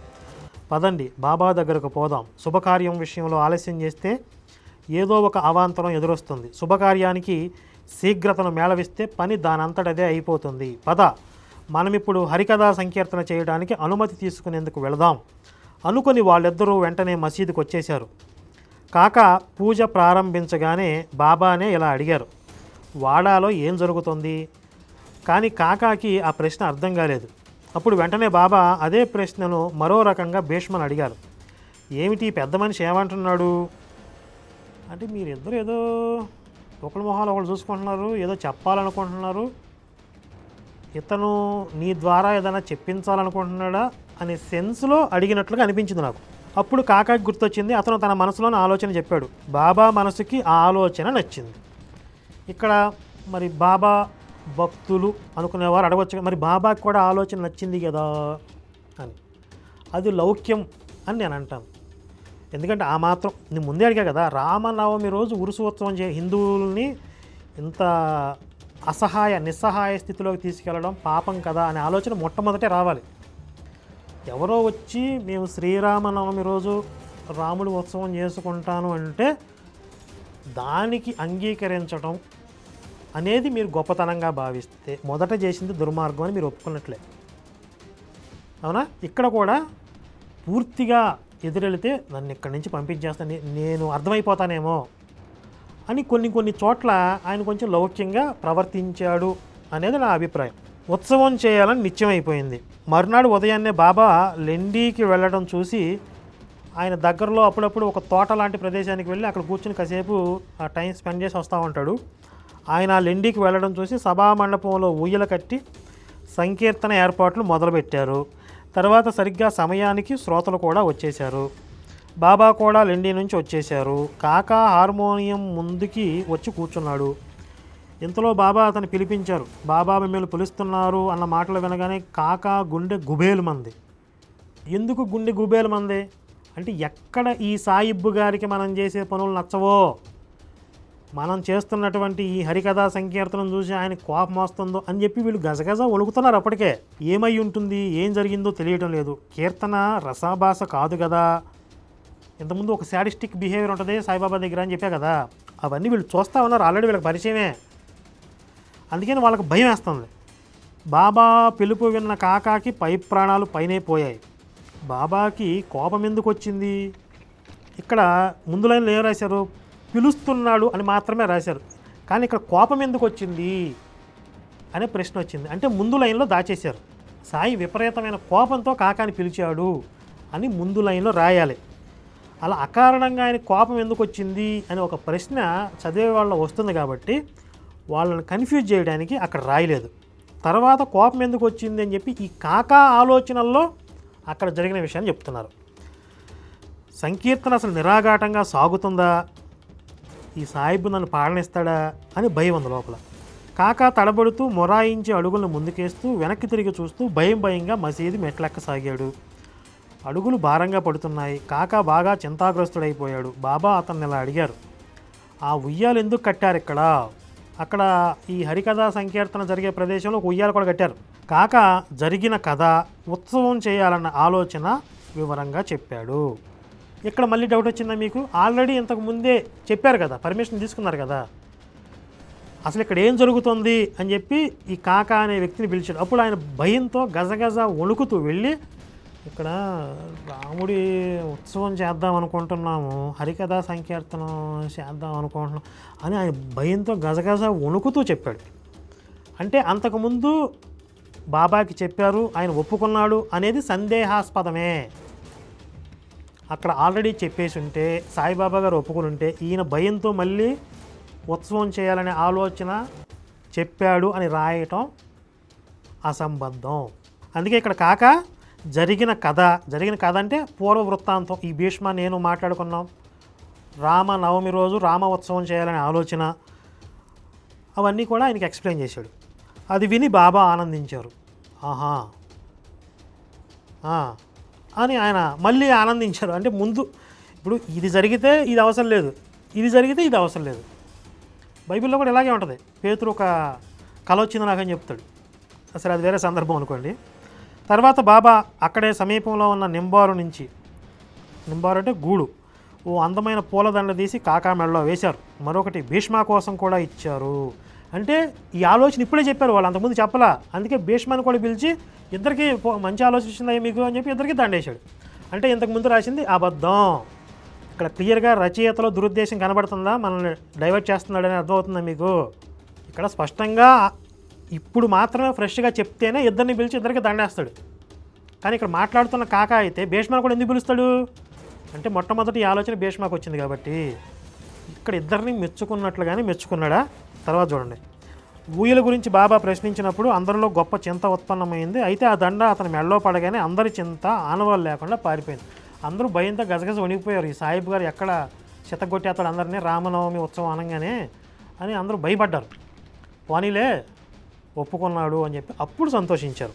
పదండి బాబా దగ్గరకు పోదాం. శుభకార్యం విషయంలో ఆలస్యం చేస్తే ఏదో ఒక అవాంతరం ఎదురొస్తుంది. శుభకార్యానికి శీఘ్రతను మేళవిస్తే పని దానంతటదే అయిపోతుంది. పద, మనమిప్పుడు హరికథా సంకీర్తన చేయడానికి అనుమతి తీసుకునేందుకు వెళదాం అనుకొని వాళ్ళిద్దరూ వెంటనే మసీదుకు వచ్చేశారు. కాక పూజ ప్రారంభించగానే బాబానే ఇలా అడిగారు, వాడాలో ఏం జరుగుతుంది? కానీ కాకాకి ఆ ప్రశ్న అర్థం కాలేదు. అప్పుడు వెంటనే బాబా అదే ప్రశ్నను మరో రకంగా భీష్మను అడిగారు. ఏమిటి పెద్ద మనిషి ఏమంటున్నాడు అంటే, మీరిద్దరు ఏదో ఒకళ్ళ మొహాలు ఒకళ్ళు చూసుకుంటున్నారు, ఏదో చెప్పాలనుకుంటున్నారు, ఇతను నీ ద్వారా ఏదైనా చెప్పించాలనుకుంటున్నాడా అనే సెన్స్లో అడిగినట్లుగా అనిపించింది నాకు. అప్పుడు కాకాకి గుర్తొచ్చింది. అతను తన మనసులోని ఆలోచన చెప్పాడు. బాబా మనసుకి ఆ ఆలోచన నచ్చింది. ఇక్కడ మరి బాబా భక్తులు అనుకునేవారు అడగవచ్చు, మరి బాబాకి కూడా ఆలోచన నచ్చింది కదా అని. అది లౌక్యం అని నేను అంటాను. ఎందుకంటే ఆ మాత్రం నేను ముందే అడిగా కదా, రామనవమి రోజు ఉరుసోత్సవం హిందువుల్ని ఇంత నిస్సహాయ స్థితిలోకి తీసుకెళ్ళడం పాపం కదా అనే ఆలోచన మొట్టమొదటే రావాలి. ఎవరో వచ్చి మేము శ్రీరామనవమి రోజు రాముడి ఉత్సవం చేసుకుంటాను అంటే దానికి అంగీకరించడం అనేది మీరు గొప్పతనంగా భావిస్తే మొదట చేసింది దుర్మార్గం అని మీరు ఒప్పుకున్నట్లే, అవునా? ఇక్కడ కూడా పూర్తిగా ఎదురెళితే నన్ను ఇక్కడి నుంచి పంపించేస్తాను, నేను అర్థమైపోతానేమో అని కొన్ని చోట్ల ఆయన కొంచెం లౌక్యంగా ప్రవర్తించాడు అనేది నా అభిప్రాయం. ఉత్సవం చేయాలని నిశ్చయమైపోయింది. మరునాడు ఉదయాన్నే బాబా లెండీకి వెళ్ళడం చూసి ఆయన దగ్గరలో అప్పుడప్పుడు ఒక తోట లాంటి ప్రదేశానికి వెళ్ళి అక్కడ కూర్చుని కాసేపు ఆ టైం స్పెండ్ చేసి వస్తూ ఉంటాడు. ఆయన లెండీకి వెళ్ళడం చూసి సభామండపంలో ఊయల కట్టి సంకీర్తన ఏర్పాట్లు మొదలుపెట్టారు. తర్వాత సరిగ్గా సమయానికి శ్రోతలు కూడా వచ్చేశారు. బాబా కూడా లెండీ నుంచి వచ్చేశారు. కాకా హార్మోనియం ముందుకి వచ్చి కూర్చున్నాడు. ఇంతలో బాబా అతను పిలిపించారు. బాబా మిమ్మల్ని పిలుస్తున్నారు అన్న మాటలు వినగానే కాకా గుండె గుబేలు మంది. ఎందుకు గుండె గుబేలు మంది అంటే, ఎక్కడ ఈ సాయిబ్బు గారికి మనం చేసే పనులు నచ్చవో, మనం చేస్తున్నటువంటి ఈ హరికథా సంకీర్తనం చూసి ఆయన కోపం వస్తుందో అని చెప్పి వీళ్ళు గజగజ వణుకుతున్నారు. అప్పటికే ఏమై ఉంటుంది, ఏం జరిగిందో తెలియటం లేదు. కీర్తన రసాభాస కాదు కదా, ఇంతకుముందు ఒక శాడిస్టిక్ బిహేవియర్ ఉంటుంది సాయిబాబా దగ్గర అని చెప్పా కదా, అవన్నీ వీళ్ళు చూస్తూ ఉన్నారు. ఆల్రెడీ వీళ్ళకి పరిచయమే, అందుకని వాళ్ళకి భయం వేస్తుంది. బాబా పిలుపు విన్న కాకాకి పై ప్రాణాలు పైనే పోయాయి. బాబాకి కోపం ఎందుకు వచ్చింది? ఇక్కడ ముందు లైన్లో ఏం రాశారు? పిలుస్తున్నాడు అని మాత్రమే రాశారు. కానీ ఇక్కడ కోపం ఎందుకు వచ్చింది అనే ప్రశ్న వచ్చింది. అంటే ముందు లైన్లో దాచేశారు. సాయి విపరీతమైన కోపంతో కాకాని పిలిచాడు అని ముందు లైన్లో రాయాలి. అలా అకారణంగా ఆయన కోపం ఎందుకు వచ్చింది అని ఒక ప్రశ్న చదివే వాళ్ళ వస్తుంది కాబట్టి వాళ్ళని కన్ఫ్యూజ్ చేయడానికి అక్కడ రాయలేదు. తర్వాత కోపం ఎందుకు వచ్చింది అని చెప్పి ఈ కాకా ఆలోచనల్లో అక్కడ జరిగిన విషయాన్ని చెప్తున్నారు. సంకీర్తన అసలు నిరాఘాటంగా సాగుతుందా, ఈ సాయిబు నన్ను పాలనిస్తాడా అని భయం ఉంది లోపల. కాకా తడబడుతూ మొరాయించి అడుగులను ముందుకేస్తూ వెనక్కి తిరిగి చూస్తూ భయంగా మసీదు మెట్లెక్కసాగాడు. అడుగులు భారంగా పడుతున్నాయి. కాకా బాగా చింతాగ్రస్తుడైపోయాడు. బాబా అతన్ని ఇలా అడిగారు, ఆ ఉయ్యాలు ఎందుకు కట్టారు ఇక్కడ? అక్కడ ఈ హరికథా సంకీర్తన జరిగే ప్రదేశంలో ఒక ఉయ్యాలు కూడా కట్టారు. కాక జరిగిన కథ, ఉత్సవం చేయాలన్న ఆలోచన వివరంగా చెప్పాడు. ఇక్కడ మళ్ళీ డౌట్ వచ్చిందా మీకు? ఆల్రెడీ ఇంతకు ముందే చెప్పారు కదా, పర్మిషన్ తీసుకున్నారు కదా, అసలు ఇక్కడ ఏం జరుగుతుంది అని చెప్పి ఈ కాకా అనే వ్యక్తిని పిలిచాడు. అప్పుడు ఆయన భయంతో గజగజ వణుకుతూ వెళ్ళి, ఇక్కడ రాముడి ఉత్సవం చేద్దాం అనుకుంటున్నాము, హరికథా సంకీర్తనం చేద్దాం అనుకుంటున్నాం అని ఆయన భయంతో గజగజ వణుకుతూ చెప్పాడు. అంటే అంతకుముందు బాబాకి చెప్పారు, ఆయన ఒప్పుకున్నాడు అనేది సందేహాస్పదమే. అక్కడ ఆల్రెడీ చెప్పేసి ఉంటే, సాయిబాబా గారు ఒప్పుకుని ఉంటే, ఈయన భయంతో మళ్ళీ ఉత్సవం చేయాలనే ఆలోచన చెప్పాడు అని రాయటం అసంబద్ధం. అందుకే ఇక్కడ కాక జరిగిన కథ అంటే పూర్వ వృత్తాంతం. ఈ భీష్మ నేను మాట్లాడుకున్నాం, రామనవమి రోజు రామ ఉత్సవం చేయాలనే ఆలోచన, అవన్నీ కూడా ఆయనకి ఎక్స్ప్లెయిన్ చేశాడు. అది విని బాబా ఆనందించారు. ఆహా అని ఆయన మళ్ళీ ఆనందించారు. అంటే ముందు ఇప్పుడు ఇది జరిగితే ఇది అవసరం లేదు, ఇది జరిగితే ఇది అవసరం లేదు. బైబిల్లో కూడా ఇలాగే ఉంటుంది. పేతురు ఒక కల వచ్చింది నాకని చెప్తాడు. అసలు అది వేరే సందర్భం అనుకోండి. తర్వాత బాబా అక్కడే సమీపంలో ఉన్న నింబారు అంటే గూడు, ఓ అందమైన పూలదండ తీసి కాకా మెడలో వేశారు. మరొకటి భీష్మ కోసం కూడా ఇచ్చారు. అంటే ఈ ఆలోచన ఇప్పుడే చెప్పారు వాళ్ళు, అంతకుముందు చెప్పలా. అందుకే భీష్మని కూడా పిలిచి ఇద్దరికి మంచి ఆలోచన వచ్చిందా మీకు అని చెప్పి ఇద్దరికి దండేశాడు. అంటే ఇంతకుముందు రాసింది అబద్ధం. ఇక్కడ క్లియర్గా రచయితలో దురుద్దేశం కనబడుతుందా, మనల్ని డైవర్ట్ చేస్తున్నాడని అర్థమవుతుందా మీకు? ఇక్కడ స్పష్టంగా ఇప్పుడు మాత్రమే ఫ్రెష్గా చెప్తేనే ఇద్దరిని పిలిచి ఇద్దరికి దండేస్తాడు. కానీ ఇక్కడ మాట్లాడుతున్న కాకా అయితే భీష్మను కూడా ఎందుకు పిలుస్తాడు అంటే, మొట్టమొదటి ఆలోచన భీష్మకు వచ్చింది కాబట్టి. ఇక్కడ ఇద్దరిని మెచ్చుకున్నట్లుగానే మెచ్చుకున్నాడా? తర్వాత చూడండి. ఊయల గురించి బాబా ప్రశ్నించినప్పుడు అందరిలో గొప్ప చింత ఉత్పన్నమైంది. అయితే ఆ దండ అతని మెడలో పడగానే అందరి చింత ఆనవాళ్ళు లేకుండా పారిపోయింది. అందరూ భయంతో గజగజ వణిగిపోయారు. ఈ సాహిబ్ గారు ఎక్కడ చితగొట్టేస్తాడు అందరినీ రామనవమి ఉత్సవం అనగానే అని అందరూ భయపడ్డారు. పోనీలే ఒప్పుకున్నాడు అని చెప్పి అప్పుడు సంతోషించారు.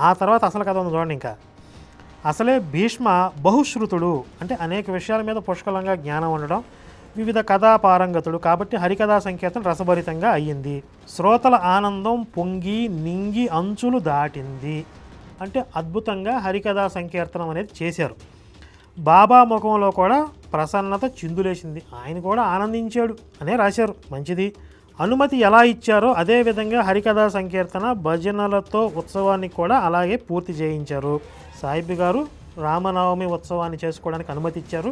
ఆ తర్వాత అసలు కథ ఉంది చూడండి. ఇంకా అసలే భీష్మ బహుశ్రుతుడు, అంటే అనేక విషయాల మీద పుష్కలంగా జ్ఞానం ఉండడం, వివిధ కథా పారంగతుడు కాబట్టి హరికథా సంకీర్తన రసభరితంగా అయ్యింది. శ్రోతల ఆనందం పొంగి నింగి అంచులు దాటింది. అంటే అద్భుతంగా హరికథా సంకీర్తనం అనేది చేశారు. బాబా ముఖంలో కూడా ప్రసన్నత చిందులేసింది. ఆయన కూడా ఆనందించాడు అనే రాశారు. మంచిది. అనుమతి ఎలా ఇచ్చారో అదేవిధంగా హరికథా సంకీర్తన భజనలతో ఉత్సవాన్ని కూడా అలాగే పూర్తి చేయించారు. సాహిబ్ గారు రామనవమి ఉత్సవాన్ని చేసుకోవడానికి అనుమతి ఇచ్చారు,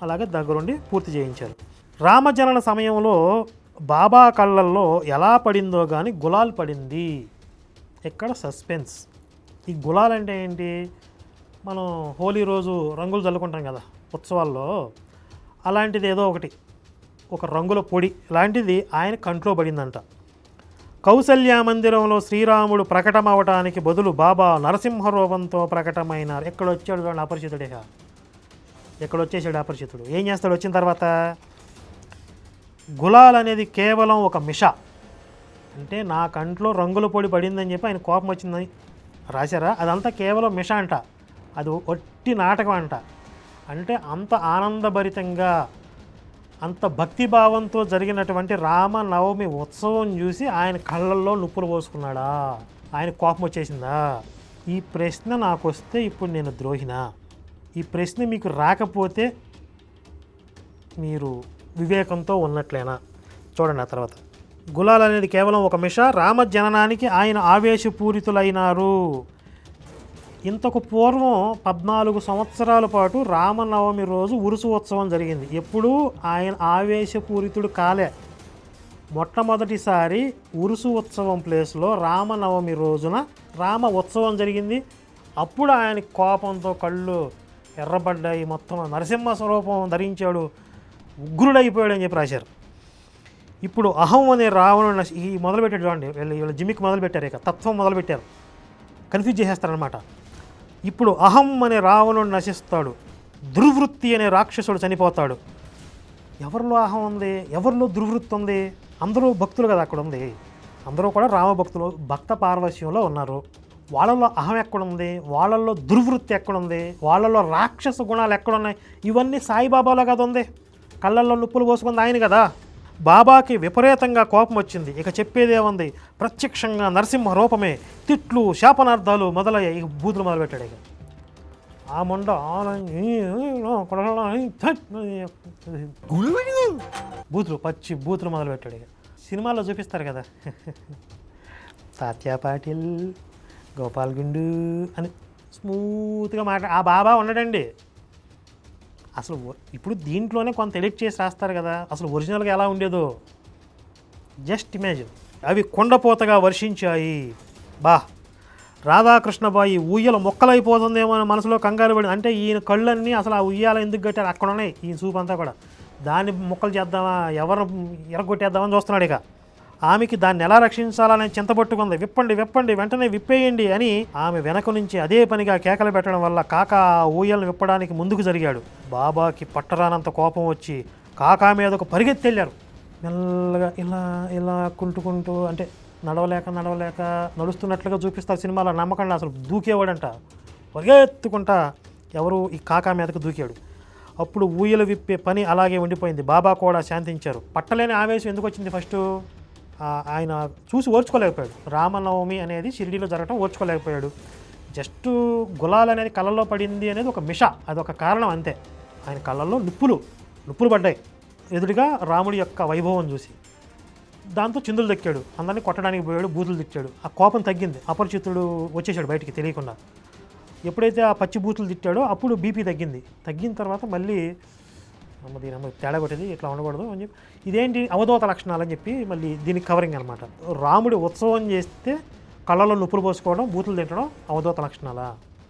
అలాగే దగ్గరుండి పూర్తి చేయించారు. రామజనన సమయంలో బాబా కళ్ళల్లో ఎలా పడిందో కానీ గులాల్ పడింది. ఇక్కడ సస్పెన్స్. ఈ గులాల్ అంటే ఏంటి? మనం హోలీ రోజు రంగులు చల్లుకుంటాం కదా ఉత్సవాల్లో, అలాంటిది ఏదో ఒకటి, ఒక రంగుల పొడి లాంటిది ఆయన కంట్లో పడిందంట. కౌసల్య మందిరంలో శ్రీరాముడు ప్రకటమవటానికి బదులు బాబా నరసింహ రూపంతో ప్రకటమైనారు. ఎక్కడొచ్చాడు చూడండి అపరిచితుడిగా, ఎక్కడొచ్చేసాడు అపరిచితుడు. ఏం చేస్తాడు వచ్చిన తర్వాత? గులాల్ అనేది కేవలం ఒక మిష, అంటే నా కంట్లో రంగుల పొడి పడిందని చెప్పి ఆయన కోపం వచ్చిందని రాశారా? అదంతా కేవలం మిష అంట, అది ఒట్టి నాటకం అంట. అంటే అంత ఆనందభరితంగా అంత భక్తిభావంతో జరిగినటువంటి రామనవమి ఉత్సవం చూసి ఆయన కళ్ళల్లో నుప్పులు పోసుకున్నాడా? ఆయన కోపం వచ్చేసిందా? ఈ ప్రశ్న నాకు వస్తే ఇప్పుడు నేను ద్రోహినా? ఈ ప్రశ్న మీకు రాకపోతే మీరు వివేకంతో ఉన్నట్లేనా? చూడండి ఆ తర్వాత. గులాల్ అనేది కేవలం ఒక మిష, రామ జననానికి ఆయన ఆవేశపూరితులైనారు. ఇంతకు పూర్వం 14 సంవత్సరాల పాటు రామనవమి రోజు ఉరుసు ఉత్సవం జరిగింది. ఎప్పుడూ ఆయన ఆవేశపూరితుడు కాలే. మొట్టమొదటిసారి ఉరుసు ఉత్సవం ప్లేస్లో రామనవమి రోజున రామ ఉత్సవం జరిగింది. అప్పుడు ఆయన కోపంతో కళ్ళు ఎర్రబడ్డాయి, మొత్తం నరసింహ స్వరూపం ధరించాడు, ఉగ్రుడైపోయాడు అని చెప్పి రాశారు. ఇప్పుడు అహం అనే రావణుడు ఈ మొదలుపెట్టాడు చూడండి, వీళ్ళు జిమ్మికి మొదలుపెట్టారు, ఇక తత్వం మొదలుపెట్టారు, కన్ఫ్యూజ్ చేసేస్తారనమాట. ఇప్పుడు అహం అనే రావణుడు నశిస్తాడు, దుర్వృత్తి అనే రాక్షసుడు చనిపోతాడు. ఎవరిలో అహం ఉంది? ఎవరిలో దుర్వృత్తి ఉంది? అందరూ భక్తులు కదా అక్కడ ఉంది, అందరూ కూడా రామభక్తులు, భక్త పార్వశ్యంలో ఉన్నారు. వాళ్ళల్లో అహం ఎక్కడుంది? వాళ్ళల్లో దుర్వృత్తి ఎక్కడుంది? వాళ్ళల్లో రాక్షస గుణాలు ఎక్కడున్నాయి? ఇవన్నీ సాయిబాబాలో కదా ఉంది. కళ్ళల్లో నుప్పులు పోసుకుంది ఆయన కదా. బాబాకి విపరీతంగా కోపం వచ్చింది. ఇక చెప్పేదేముంది? ప్రత్యక్షంగా నరసింహ రూపమే, తిట్లు శాపనార్థాలు మొదలయ్యాయి. ఇక బూతులు మొదలుపెట్టాడు. ఇక ఆ మొండ బూతులు, పచ్చి బూతులు మొదలుపెట్టాడు. ఇక సినిమాల్లో చూపిస్తారు కదా, తాత్యా పాటిల్, గోపాల్ గుండు అని స్మూత్గా ఆ బాబా ఉండడండి. అసలు ఇప్పుడు దీంట్లోనే కొంత ఎడిట్ చేసి రాస్తారు కదా, అసలు ఒరిజినల్గా ఎలా ఉండేదో జస్ట్ ఇమాజిన్. అవి కొండపోతగా వర్షించాయి. రాధాకృష్ణబాయి ఉయ్యల మొక్కలైపోతుందేమో అని మనసులో కంగారు పడింది. అంటే ఈయన కళ్ళన్నీ అసలు ఆ ఉయ్యాల ఎందుకు కట్టారు? అక్కడ ఉన్నాయి ఈయన చూపు అంతా కూడా. దాన్ని మొక్కలు చేద్దామా, ఎవరు ఎరగొట్టేద్దామని చూస్తున్నాడు. ఇక ఆమెకి దాన్ని ఎలా రక్షించాలని చింతపట్టుకుంది. విప్పండి విప్పండి, వెంటనే విప్పేయండి అని ఆమె వెనక నుంచి అదే పనిగా కేకలు పెట్టడం వల్ల కాకా ఊయలను విప్పడానికి ముందుకు జరిగాడు. బాబాకి పట్టరానంత కోపం వచ్చి కాకా మీదకు పరిగెత్తెళ్ళారు. మెల్లగా ఇలా ఇలా కుంటుకుంటూ, అంటే నడవలేక నడుస్తున్నట్లుగా చూపిస్తారు సినిమాలో. నమ్మకండి, అసలు దూకేవాడంట, పరిగెత్తుకుంటా ఎవరు ఈ కాకా మీదకు దూకాడు. అప్పుడు ఊయలు విప్పే పని అలాగే ఉండిపోయింది. బాబా కూడా శాంతించారు. పట్టలేని ఆవేశం ఎందుకు వచ్చింది? ఫస్ట్ ఆయన చూసి ఓర్చుకోలేకపోయాడు. రామనవమి అనేది షిరిడీలో జరగటం ఓర్చుకోలేకపోయాడు. జస్ట్ గులాల్ అనేది కళ్ళల్లో పడింది అనేది ఒక మిష, అదొక కారణం అంతే. ఆయన కళ్ళల్లో నిప్పులు పడ్డాయి ఎదురుగా రాముడి యొక్క వైభవం చూసి. దాంతో చిందులు దక్కాడు, అందరినీ కొట్టడానికి పోయాడు, బూతులు తిట్టాడు. ఆ కోపం తగ్గింది, అపరిచితుడు వచ్చేసాడు బయటికి తెలియకుండా. ఎప్పుడైతే ఆ పచ్చి బూతులు తిట్టాడో అప్పుడు బీపీ తగ్గింది. తగ్గిన తర్వాత మళ్ళీ దీని తేడా కొట్టేది, ఇట్లా ఉండకూడదు అని చెప్పి, ఇదేంటి అవధూత లక్షణాలు అని చెప్పి మళ్ళీ దీనికి కవరింగ్ అనమాట. రాముడు ఉత్సవం చేస్తే కళ్ళలో నుప్పులు పోసుకోవడం, బూతులు తింటడం అవధూత లక్షణాలా?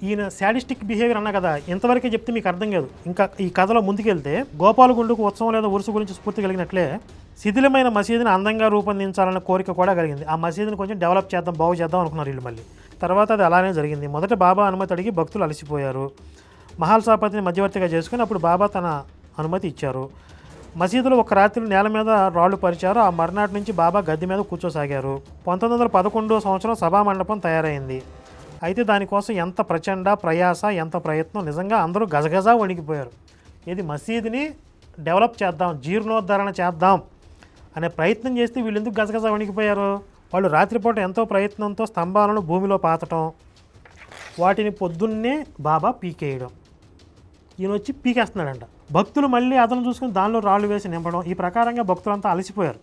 ఈయన శాడిస్టిక్ బిహేవియర్ అన్నా కదా, ఇంతవరకే చెప్తే మీకు అర్థం కాదు. ఇంకా ఈ కథలో ముందుకెళ్తే గోపాలగుండుకు ఉత్సవం లేదా ఉరుసు గురించి స్ఫూర్తి కలిగినట్లే శిథిలమైన మసీదుని అందంగా రూపొందించాలన్న కోరిక కూడా కలిగింది. ఆ మసీదుని కొంచెం డెవలప్ బాగు చేద్దాం అనుకున్నారు వీళ్ళు. మళ్ళీ తర్వాత అది అలానే జరిగింది. మొదట బాబా అనుమతి అడిగి భక్తులు అలసిపోయారు. మహల్సాపతిని మధ్యవర్తిగా చేసుకుని అప్పుడు బాబా తన అనుమతి ఇచ్చారు. మసీదులో ఒక రాత్రి నేల మీద రాళ్లు పరిచారు. ఆ మర్నాటి నుంచి బాబా గద్దె మీద కూర్చోసాగారు. 1911 సంవత్సరం సభామండపం తయారైంది. అయితే దానికోసం ఎంత ప్రచండ ప్రయాస, ఎంత ప్రయత్నం, నిజంగా అందరూ గజగజ వణికిపోయారు. ఇది మసీదుని డెవలప్ చేద్దాం, జీర్ణోద్ధరణ చేద్దాం అనే ప్రయత్నం చేస్తే వీళ్ళు ఎందుకు గజగజ వణికిపోయారు? వాళ్ళు రాత్రిపూట ఎంతో ప్రయత్నంతో స్తంభాలను భూమిలో పాతటం, వాటిని పొద్దున్నే బాబా పీకేయడం, ఈయన వచ్చి పీకేస్తున్నాడంట. భక్తులు మళ్ళీ అతను చూసుకుని దానిలో రాళ్ళు వేసి నింపడం, ఈ ప్రకారంగా భక్తులంతా అలసిపోయారు.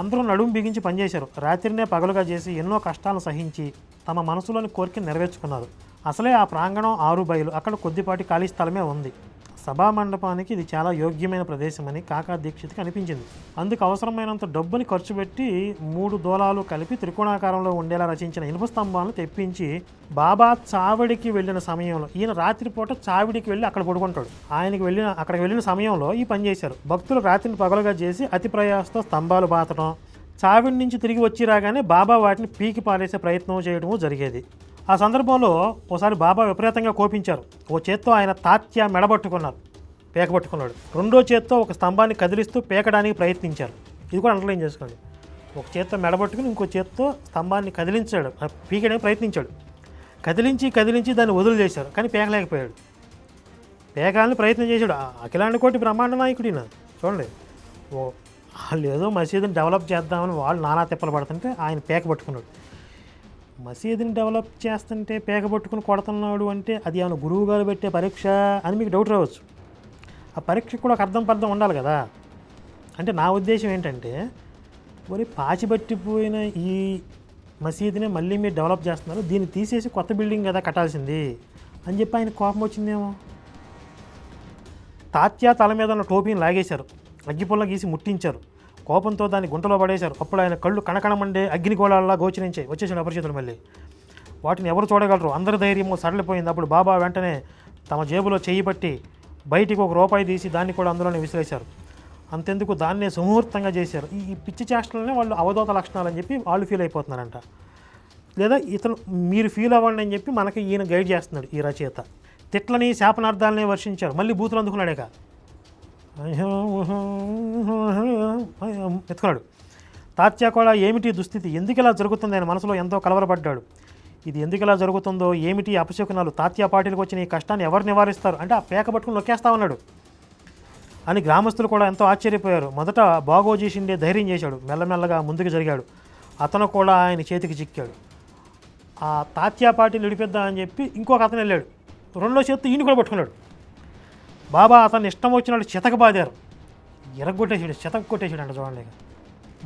అందరూ నడుము బిగించి పనిచేశారు. రాత్రినే పగలుగా చేసి ఎన్నో కష్టాలను సహించి తమ మనసులోని కోరికను నెరవేర్చుకున్నారు. అసలే ఆ ప్రాంగణం 6 బయలు, అక్కడ కొద్దిపాటి ఖాళీ స్థలమే ఉంది. సభా మండపానికి ఇది చాలా యోగ్యమైన ప్రదేశమని కాకా దీక్షిత్కి అనిపించింది. అందుకు అవసరమైనంత డబ్బుని ఖర్చు పెట్టి 3 దూలాలు కలిపి త్రికోణాకారంలో ఉండేలా రచించిన ఇనుప స్తంభాలను తెప్పించి బాబా చావిడికి వెళ్ళిన సమయంలో, ఈయన రాత్రిపూట చావిడికి వెళ్ళి అక్కడ పడుకుంటాడు, అక్కడికి వెళ్ళిన సమయంలో ఈ పని చేశారు. భక్తులు రాత్రిని పగలుగా చేసి అతి ప్రయాసతో స్తంభాలు బాతడం, చావిడి నుంచి తిరిగి వచ్చి రాగానే బాబా వాటిని పీకి పారేసే ప్రయత్నం చేయడము జరిగేది. ఆ సందర్భంలో ఓసారి బాబా విపరీతంగా కోపించారు. ఓ చేత్తో ఆయన తాత్య మెడబట్టుకున్నారు, పీకబట్టుకున్నాడు. రెండో చేత్తో ఒక స్తంభాన్ని కదిలిస్తూ పీకడానికి ప్రయత్నించారు. ఇది కూడా అండర్లైన్ చేసుకోండి. ఒక చేత్తో మెడబట్టుకుని ఇంకో చేత్తో స్తంభాన్ని కదిలించాడు, పీకడానికి ప్రయత్నించాడు. కదిలించి దాన్ని వదులు చేశారు, కానీ పీకలేకపోయాడు. పీకాలని ప్రయత్నం చేశాడు. అఖిలాండ కోటి బ్రహ్మాండ నాయకుడు ఈయన. చూడండి, వాళ్ళు ఏదో మసీదుని డెవలప్ చేద్దామని వాళ్ళు నానా తిప్పలు పడుతుంటే ఆయన పీక పట్టుకున్నాడు. మసీదుని డెవలప్ చేస్తుంటే పీక పట్టుకుని కొడుతున్నాడు అంటే అది ఏమైనా గురువు గారు పెట్టే పరీక్ష అని మీకు డౌట్ రావచ్చు. ఆ పరీక్షకు కూడా ఒక అర్థం ఉండాలి కదా. అంటే నా ఉద్దేశం ఏంటంటే, మరి పాచిపట్టిపోయిన ఈ మసీదుని మళ్ళీ మీరు డెవలప్ చేస్తున్నారు, దీన్ని తీసేసి కొత్త బిల్డింగ్ కదా కట్టాల్సింది అని చెప్పి ఆయన కోపం వచ్చిందేమో. తాత్యా తల మీద ఉన్న టోపీని లాగేశారు, అగ్గిపుల్ల గీసి ముట్టించారు, కోపంతో దాన్ని గుంటలో పడేశారు. అప్పుడు ఆయన కళ్ళు కణకణమండే అగ్నిగోళాల్లా గోచరించాయి. వచ్చేసాడు అపరిచితులు మళ్ళీ. వాటిని ఎవరు చూడగలరు? అందరి ధైర్యము సడలిపోయింది. అప్పుడు బాబా వెంటనే తమ జేబులో చెయ్యి పట్టి బయటికి ₹1 తీసి దాన్ని కూడా అందులోనే విసిరేశారు. అంతెందుకు, దాన్నే సుముహూర్తంగా చేశారు. ఈ పిచ్చి చేష్టలనే వాళ్ళు అవధూత లక్షణాలు అని చెప్పి వాళ్ళు ఫీల్ అయిపోతున్నారంట. లేదా ఇతను మీరు ఫీల్ అవ్వండి అని చెప్పి మనకి ఈయన గైడ్ చేస్తున్నాడు ఈ రచయిత. తిట్లని శాపనార్థాలనే వర్షించారు. మళ్ళీ బూతులు అందుకున్నాడేక ఎత్తుకున్నాడు. తాత్యా కూడా ఏమిటి దుస్థితి, ఎందుకు ఇలా జరుగుతుంది ఆయన మనసులో ఎంతో కలవరపడ్డాడు. ఇది ఎందుకు ఇలా జరుగుతుందో, ఏమిటి అపశకునాలు, తాత్యా పార్టీలకు వచ్చిన ఈ కష్టాన్ని ఎవరు నివారిస్తారు అంటే ఆ పేక పట్టుకుని నొక్కేస్తా ఉన్నాడు అని గ్రామస్తులు కూడా ఎంతో ఆశ్చర్యపోయారు. మొదట బాగోజీ షిండే ధైర్యం చేశాడు, మెల్లమెల్లగా ముందుకు జరిగాడు. అతను కూడా ఆయన చేతికి చిక్కాడు. ఆ తాత్యా పార్టీని విడిపిద్దాం అని చెప్పి ఇంకొక అతను వెళ్ళాడు, రెండో చేత్తో ఈయన కూడా పట్టుకున్నాడు. బాబా అతను ఇష్టం వచ్చినట్టు చితక బాదారు, చితక కొట్టేసాడంట. చూడండి,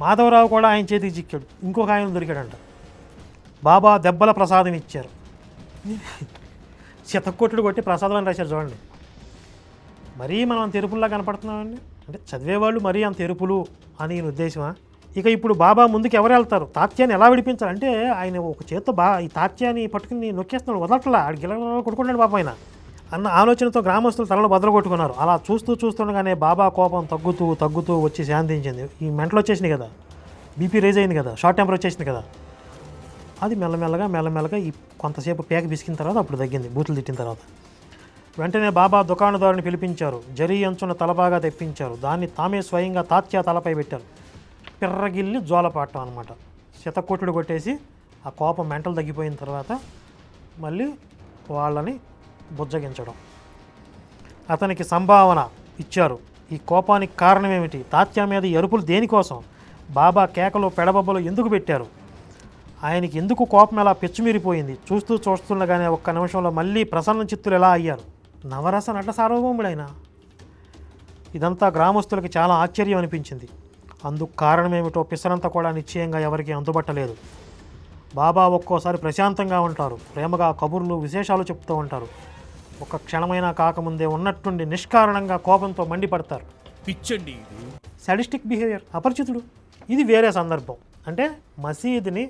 మాధవరావు కూడా ఆయన చేతికి చిక్కాడు, ఇంకొక ఆయన దొరికాడంట. బాబా దెబ్బల ప్రసాదం ఇచ్చారు, చితక్కొట్టుడు కొట్టి ప్రసాదం అని రాశారు. చూడండి, మరీ మనం తెరుపుల్లా కనపడుతున్నామండి. అంటే చదివేవాళ్ళు మరీ అంత తెరుపులు అని ఈయన ఉద్దేశమా? ఇక ఇప్పుడు బాబా ముందుకు ఎవరు వెళ్తారు? తాత్యాన్ని ఎలా విడిపించాలంటే ఆయన ఒక చేత్తో ఈ తాత్యాన్ని పట్టుకుని నొక్కేస్తున్నాడు, వదలట్లా, ఆడు గిల కొట్టుకున్నాడు బాబా ఆయన అన్న ఆలోచనతో గ్రామస్తులు తలలో బద్దలు కొట్టుకున్నారు. అలా చూస్తుండగానే బాబా కోపం తగ్గుతూ వచ్చి శాంతించింది. ఈ మెంటలు వచ్చేసినాయి కదా, బీపీ రేజ్ అయింది కదా, షార్ట్ టెంపర్ వచ్చేసింది కదా, అది మెల్లమెల్లగా ఈ కొంతసేపు పేక పిసికిన తర్వాత అప్పుడు తగ్గింది, బూతులు తిట్టిన తర్వాత. వెంటనే బాబా దుకాణదారుని పిలిపించారు, జరీ అంచున తలబాగా తెప్పించారు, దాన్ని తామే స్వయంగా తాత్యా తలపై పెట్టారు. పిర్రగిల్లి జోలపాటం అనమాట. శతకొట్టుడు కొట్టేసి ఆ కోపం మెంటలు తగ్గిపోయిన తర్వాత మళ్ళీ వాళ్ళని బుజ్జగించడం. అతనికి సంభావన ఇచ్చారు. ఈ కోపానికి కారణం ఏమిటి? తాత్యా మీద ఈ అరుపులు దేనికోసం? బాబా కేకలు పెడబొబ్బలు ఎందుకు పెట్టారు? ఆయనకి ఎందుకు కోపం ఎలా పెచ్చుమీరిపోయింది? చూస్తుండగానే ఒక్క నిమిషంలో మళ్ళీ ప్రసన్న చిత్తులు ఎలా అయ్యారు? నవరస నట సార్వభౌముడైన. ఇదంతా గ్రామస్తులకి చాలా ఆశ్చర్యం అనిపించింది. అందుకు కారణమేమిటో పిసరంతా కూడా నిశ్చయంగా ఎవరికీ అందుబట్టలేదు. బాబా ఒక్కోసారి ప్రశాంతంగా ఉంటారు, ప్రేమగా కబుర్లు విశేషాలు చెప్తూ ఉంటారు. ఒక్క క్షణమైనా కాకముందే ఉన్నట్టుండి నిష్కారణంగా కోపంతో మండిపడతారు. పిచ్చండి ఇది. సాడిస్టిక్ బిహేవియర్, అపరిచితుడు. ఇది వేరే సందర్భం. అంటే మసీదుని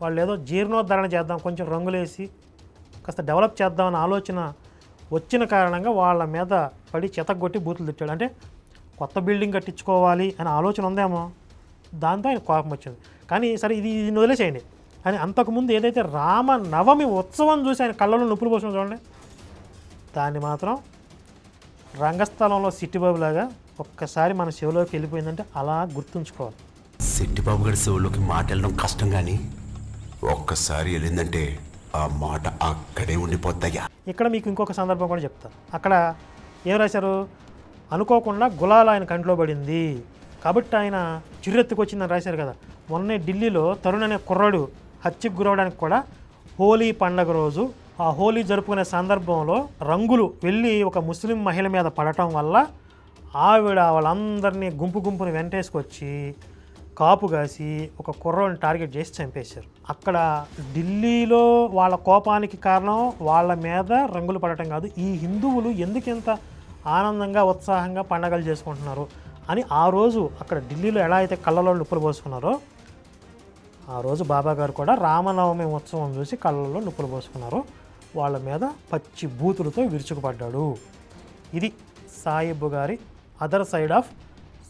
వాళ్ళు ఏదో జీర్ణోద్ధరణ చేద్దాం, కొంచెం రంగులేసి కాస్త డెవలప్ చేద్దామన్న ఆలోచన వచ్చిన కారణంగా వాళ్ళ మీద పడి చెతగొట్టి బూతులు తిట్టాడు. అంటే కొత్త బిల్డింగ్ కట్టించుకోవాలి అనే ఆలోచన ఉందేమో, దాంతో ఆయన కోపం వచ్చింది. కానీ సరే ఇది వదిలేసేయండి అని అంతకుముందు ఏదైతే రామ నవమి ఉత్సవం చూసి ఆయన కళ్ళలో నొప్పులు పోసిన చూడండి, దాన్ని మాత్రం రంగస్థలంలో సిట్టిబాబు లాగా ఒక్కసారి మన చెవిలోకి వెళ్ళిపోయిందంటే అలా గుర్తుంచుకోవాలి. సిట్టిబాబు గారి చెవుల్లోకి మాట వెళ్ళడం కష్టం కానీ ఒక్కసారి వెళ్ళిందంటే ఆ మాట అక్కడే ఉండిపోద్దయ్యా. ఇక్కడ మీకు ఇంకొక సందర్భం కూడా చెప్తాను. అక్కడ ఏం రాశారు, అనుకోకుండా గులాల్ ఆయన కంట్లో పడింది కాబట్టి ఆయన చిర్రెత్తుకొచ్చిందని రాశారు కదా. మొన్నే ఢిల్లీలో తరుణ్ అనే కుర్రాడు హత్యకు గురవడానికి కూడా హోలీ పండగ రోజు ఆ హోలీ జరుపుకునే సందర్భంలో రంగులు వెళ్ళి ఒక ముస్లిం మహిళ మీద పడటం వల్ల ఆవిడ వాళ్ళందరినీ గుంపుని వెంటేసుకొచ్చి కాపు కాసి ఒక కుర్రోని టార్గెట్ చేసి చంపేశారు. అక్కడ ఢిల్లీలో వాళ్ళ కోపానికి కారణం వాళ్ళ మీద రంగులు పడటం కాదు, ఈ హిందువులు ఎందుకింత ఆనందంగా ఉత్సాహంగా పండగలు చేసుకుంటున్నారు అని ఆ రోజు అక్కడ ఢిల్లీలో ఎలా అయితే కళ్ళలో నిప్పులు పోసుకున్నారో ఆ రోజు బాబా గారు కూడా రామనవమి ఉత్సవం చూసి కళ్ళల్లో నిప్పులు పోసుకున్నారు. వాళ్ళ మీద పచ్చి బూతులతో విరుచుకుపడ్డాడు. ఇది సాయిబు గారి అదర్ సైడ్ ఆఫ్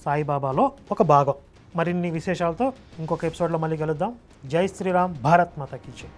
సాయిబాబాలో ఒక భాగం. మరిన్ని విశేషాలతో ఇంకొక ఎపిసోడ్లో మళ్ళీ కలుద్దాం. జై శ్రీరామ్, భారత్ మాతా కీ జై.